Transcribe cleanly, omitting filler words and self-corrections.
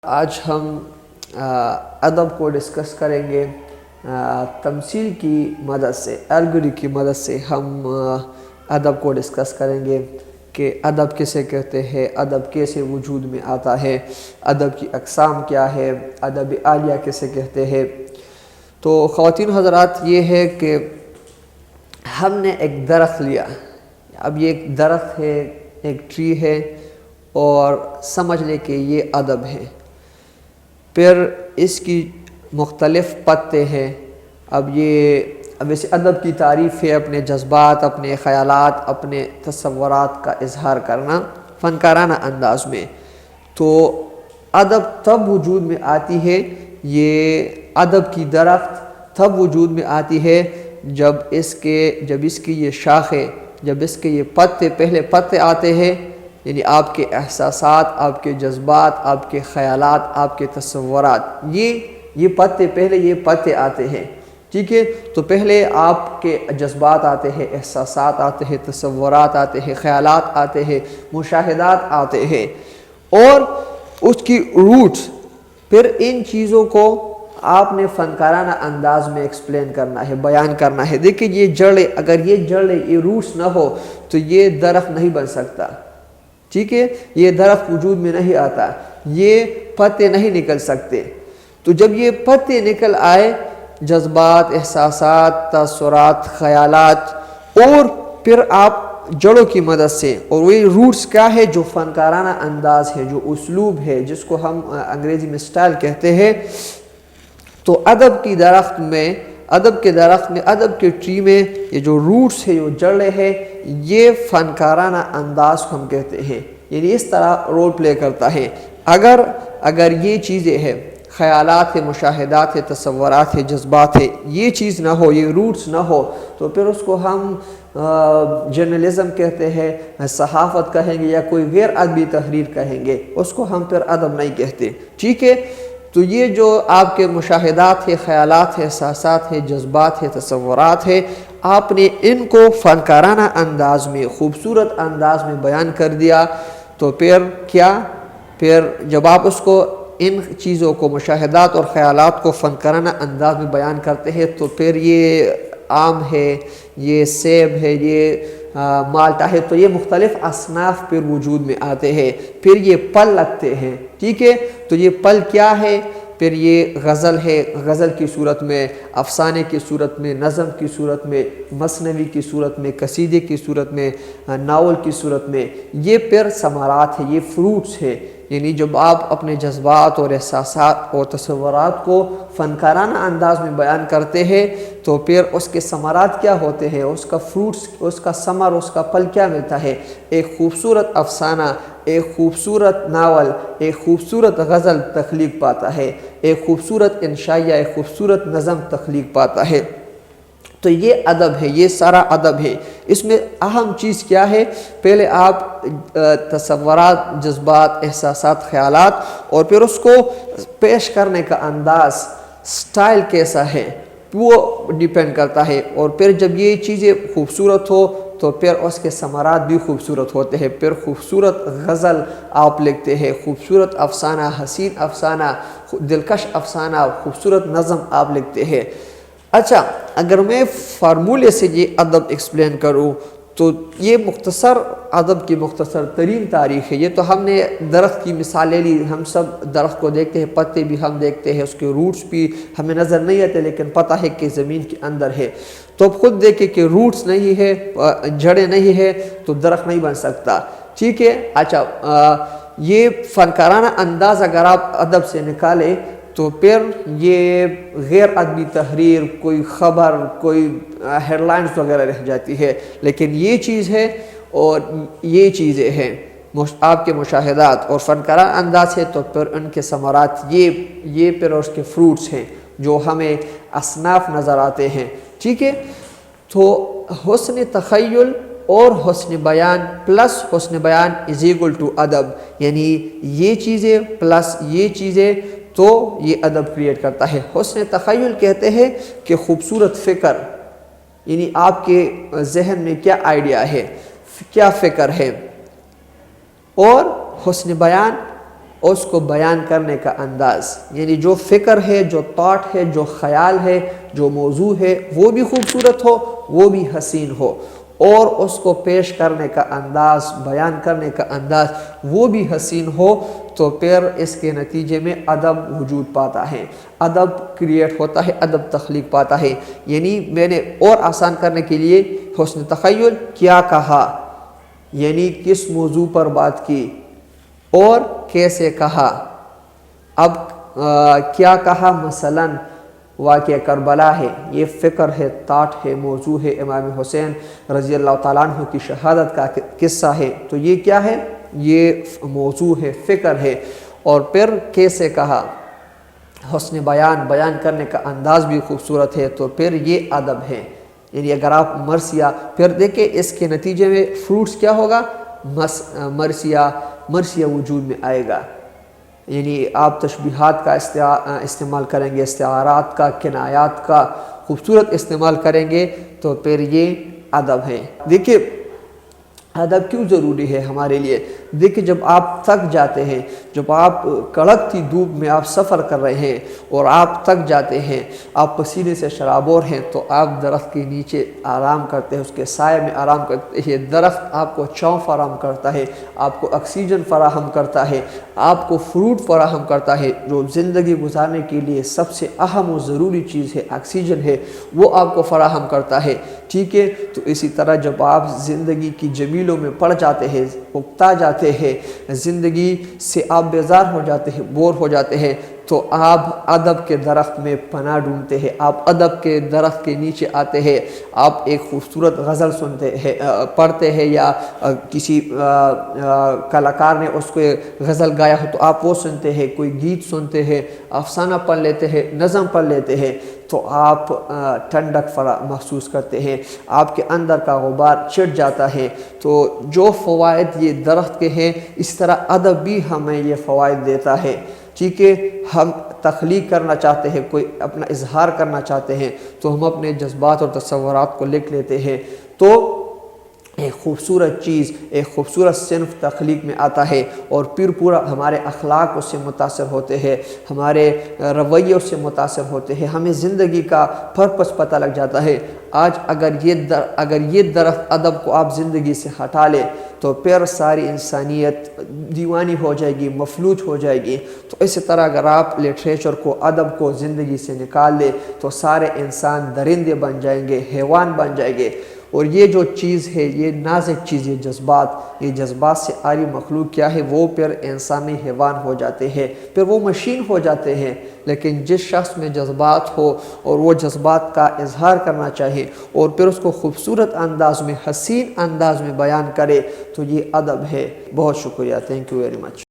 آج ہم ادب کو ڈسکس کریں گے تمثیل کی مدد سے، الگوری کی مدد سے ہم ادب کو ڈسکس کریں گے کہ ادب کسے کہتے ہیں، ادب کیسے وجود میں آتا ہے، ادب کی اقسام کیا ہے، ادب عالیہ کسے کہتے ہیں۔ تو خواتین حضرات، یہ ہے کہ ہم نے ایک درخت لیا، اب یہ ایک درخت ہے، ایک ٹری ہے، اور سمجھ لیں کہ یہ ادب ہے۔ پھر اس کی مختلف پتے ہیں۔ اب اسے ادب کی تعریف ہے اپنے جذبات، اپنے خیالات، اپنے تصورات کا اظہار کرنا فنکارانہ انداز میں۔ تو ادب تب وجود میں آتی ہے، یہ ادب کی درخت تب وجود میں آتی ہے جب اس کی یہ شاخیں، جب اس کے یہ پہلے پتے آتے ہیں، یعنی آپ کے احساسات، آپ کے جذبات، آپ کے خیالات، آپ کے تصورات، یہ پتے آتے ہیں، ٹھیک ہے۔ تو پہلے آپ کے جذبات آتے ہیں، احساسات آتے ہیں، تصورات آتے ہیں، خیالات آتے ہیں، مشاہدات آتے ہیں، اور اس کی روٹس، پھر ان چیزوں کو آپ نے فنکارانہ انداز میں ایکسپلین کرنا ہے، بیان کرنا ہے۔ دیکھیں یہ جڑیں، اگر یہ جڑیں، یہ روٹس نہ ہو تو یہ درخت نہیں بن سکتا، ٹھیک ہے، یہ درخت وجود میں نہیں آتا، یہ پتے نہیں نکل سکتے۔ تو جب یہ پتے نکل آئے، جذبات، احساسات، تاثرات، خیالات، اور پھر آپ جڑوں کی مدد سے، اور وہی روٹس کیا ہے، جو فنکارانہ انداز ہے، جو اسلوب ہے، جس کو ہم انگریزی میں سٹائل کہتے ہیں۔ تو ادب کے درخت میں، ادب کے ٹری میں یہ جو روٹس ہے، جو جڑیں ہیں، یہ فنکارانہ انداز کو ہم کہتے ہیں، یعنی اس طرح رول پلے کرتا ہے۔ اگر یہ چیزیں ہیں، خیالات ہے، مشاہدات ہے، تصورات ہے، جذبات ہے، یہ چیز نہ ہو، یہ روٹس نہ ہو، تو پھر اس کو ہم جرنلزم کہتے ہیں، صحافت کہیں گے، یا کوئی غیر ادبی تحریر کہیں گے، اس کو ہم پھر ادب نہیں کہتے، ٹھیک ہے۔ تو یہ جو آپ کے مشاہدات ہے، خیالات ہے، احساسات ہے، جذبات ہے، تصورات ہے، آپ نے ان کو فنکارانہ انداز میں، خوبصورت انداز میں بیان کر دیا، تو پھر جب آپ اس کو، ان چیزوں کو، مشاہدات اور خیالات کو فنکارانہ انداز میں بیان کرتے ہیں، تو پھر یہ آم ہے، یہ سیب ہے، یہ مالٹا ہے، تو یہ مختلف اصناف پھر وجود میں آتے ہیں، پھر یہ پل لگتے ہیں، ٹھیک ہے۔ تو یہ پل کیا ہے؟ پھر یہ غزل ہے، غزل کی صورت میں، افسانے کی صورت میں، نظم کی صورت میں، مثنوی کی صورت میں، قصیدے کی صورت میں، ناول کی صورت میں، یہ پھر ثمرات ہے، یہ فروٹس ہے۔ یعنی جب آپ اپنے جذبات اور احساسات اور تصورات کو فنکارانہ انداز میں بیان کرتے ہیں، تو پھر اس کے ثمرات کیا ہوتے ہیں، اس کا فروٹس، اس کا ثمر، اس کا پھل کیا ملتا ہے؟ ایک خوبصورت افسانہ، ایک خوبصورت ناول، ایک خوبصورت غزل تخلیق پاتا ہے، ایک خوبصورت انشائیہ، ایک خوبصورت نظم تخلیق پاتا ہے۔ تو یہ ادب ہے، یہ سارا ادب ہے۔ اس میں اہم چیز کیا ہے؟ پہلے آپ تصورات، جذبات، احساسات، خیالات، اور پھر اس کو پیش کرنے کا انداز، سٹائل کیسا ہے، وہ ڈیپینڈ کرتا ہے۔ اور پھر جب یہ چیزیں خوبصورت ہو تو پھر اس کے ثمرات بھی خوبصورت ہوتے ہیں۔ پھر خوبصورت غزل آپ لکھتے ہیں، خوبصورت افسانہ، حسین افسانہ، دلکش افسانہ، خوبصورت نظم آپ لکھتے ہیں۔ اچھا، اگر میں فارمولے سے یہ ادب ایکسپلین کروں تو یہ مختصر ادب کی مختصر ترین تاریخ ہے۔ یہ تو ہم نے درخت کی مثالیں لی، ہم سب درخت کو دیکھتے ہیں، پتے بھی ہم دیکھتے ہیں، اس کے روٹس بھی ہمیں نظر نہیں آتے، لیکن پتہ ہے کہ زمین کے اندر ہے۔ تو اب خود دیکھیں کہ روٹس نہیں ہے، جڑیں نہیں ہے، تو درخت نہیں بن سکتا، ٹھیک ہے۔ اچھا، یہ فنکارانہ انداز اگر آپ ادب سے نکالیں تو پھر یہ غیر ادبی تحریر، کوئی خبر، کوئی ہیڈ لائنز وغیرہ رہ جاتی ہے، لیکن یہ چیز ہے، اور یہ چیزیں ہیں آپ کے مشاہدات اور فنکارانہ انداز ہے، تو پھر ان کے ثمرات یہ پھر اس کے فروٹس ہیں جو ہمیں اصناف نظر آتے ہیں، ٹھیک ہے۔ تو حسن تخیل اور حسن بیان پلس حسن بیان از ایکول ٹو ادب، یعنی یہ چیزیں پلس یہ چیزیں، تو یہ ادب کریٹ کرتا ہے۔ حسن تخیل کہتے ہیں کہ خوبصورت فکر، یعنی آپ کے ذہن میں کیا آئیڈیا ہے، کیا فکر ہے، اور حسن بیان اس کو بیان کرنے کا انداز، یعنی جو فکر ہے، جو تھاٹ ہے، جو خیال ہے، جو موضوع ہے، وہ بھی خوبصورت ہو، وہ بھی حسین ہو، اور اس کو پیش کرنے کا انداز، بیان کرنے کا انداز وہ بھی حسین ہو، تو پھر اس کے نتیجے میں ادب وجود پاتا ہے، ادب کریٹ ہوتا ہے، ادب تخلیق پاتا ہے۔ یعنی میں نے اور آسان کرنے کے لیے حسن تخیل کیا کہا، یعنی کس موضوع پر بات کی اور کیسے کہا۔ اب کیا کہا، مثلاً واقعہ کربلا ہے، یہ فکر ہے، تاٹ ہے، موضوع ہے، امام حسین رضی اللہ تعالیٰ عنہ کی شہادت کا قصہ ہے، تو یہ کیا ہے، یہ موضوع ہے، فکر ہے۔ اور پھر کیسے کہا، حسن بیان کرنے کا انداز بھی خوبصورت ہے، تو پھر یہ ادب ہے۔ یعنی اگر آپ مرثیہ، پھر دیکھیں اس کے نتیجے میں فروٹس کیا ہوگا، مرثیہ وجود میں آئے گا، یعنی آپ تشبیہات کا استعمال کریں گے، استعارات کا، کنایات کا خوبصورت استعمال کریں گے، تو پھر یہ ادب ہے۔ دیکھیں ادب کیوں ضروری ہے ہمارے لیے؟ دیکھیں جب آپ تھک جاتے ہیں، جب آپ کڑکتی دھوپ میں آپ سفر کر رہے ہیں اور آپ تھک جاتے ہیں، آپ پسینے سے شرابور ہیں، تو آپ درخت کے نیچے آرام کرتے ہیں، اس کے سائے میں آرام کرتے ہیں۔ درخت آپ کو چھاؤں فراہم کرتا ہے، آپ کو آکسیجن فراہم کرتا ہے، آپ کو فروٹ فراہم کرتا ہے، جو زندگی گزارنے کے لیے سب سے اہم و ضروری چیز ہے، آکسیجن ہے، وہ آپ کو فراہم کرتا ہے، ٹھیک ہے۔ تو اسی طرح جب آپ زندگی کی جمیلوں میں پڑ جاتے ہیں، اکتا جاتے ہیں، زندگی سے آپ بیزار ہو جاتے ہیں، بور ہو جاتے ہیں، تو آپ ادب کے درخت میں پناہ ڈھونڈتے ہیں، آپ ادب کے درخت کے نیچے آتے ہیں، آپ ایک خوبصورت غزل سنتے ہیں، پڑھتے ہیں، یا کسی کلاکار نے اس کو غزل گایا ہو تو آپ وہ سنتے ہیں، کوئی گیت سنتے ہیں، افسانہ پڑھ لیتے ہیں، نظم پڑھ لیتے ہیں، تو آپ ٹھنڈک محسوس کرتے ہیں، آپ کے اندر کا غبار چٹ جاتا ہے۔ تو جو فوائد یہ درخت کے ہیں، اس طرح ادب بھی ہمیں یہ فوائد دیتا ہے، ٹھیک ہے۔ ہم تخلیق کرنا چاہتے ہیں، کوئی اپنا اظہار کرنا چاہتے ہیں، تو ہم اپنے جذبات اور تصورات کو لکھ لیتے ہیں، تو ایک خوبصورت چیز، ایک خوبصورت صنف تخلیق میں آتا ہے، اور پھر پورا ہمارے اخلاق اس سے متاثر ہوتے ہیں، ہمارے رویے اس سے متاثر ہوتے ہیں، ہمیں زندگی کا پرپس پتہ لگ جاتا ہے۔ آج اگر یہ درخت ادب کو آپ زندگی سے ہٹا لے، تو پھر ساری انسانیت دیوانی ہو جائے گی، مفلوج ہو جائے گی۔ تو اسی طرح اگر آپ لٹریچر کو، ادب کو زندگی سے نکال لے، تو سارے انسان درندے بن جائیں گے، حیوان بن جائیں گے۔ اور یہ جو چیز ہے، یہ نازک چیز، یہ جذبات سے آری مخلوق کیا ہے، وہ پھر انسانی حیوان ہو جاتے ہیں، پھر وہ مشین ہو جاتے ہیں۔ لیکن جس شخص میں جذبات ہو اور وہ جذبات کا اظہار کرنا چاہے، اور پھر اس کو خوبصورت انداز میں، حسین انداز میں بیان کرے، تو یہ ادب ہے۔ بہت شکریہ، تھینک یو ویری مچ۔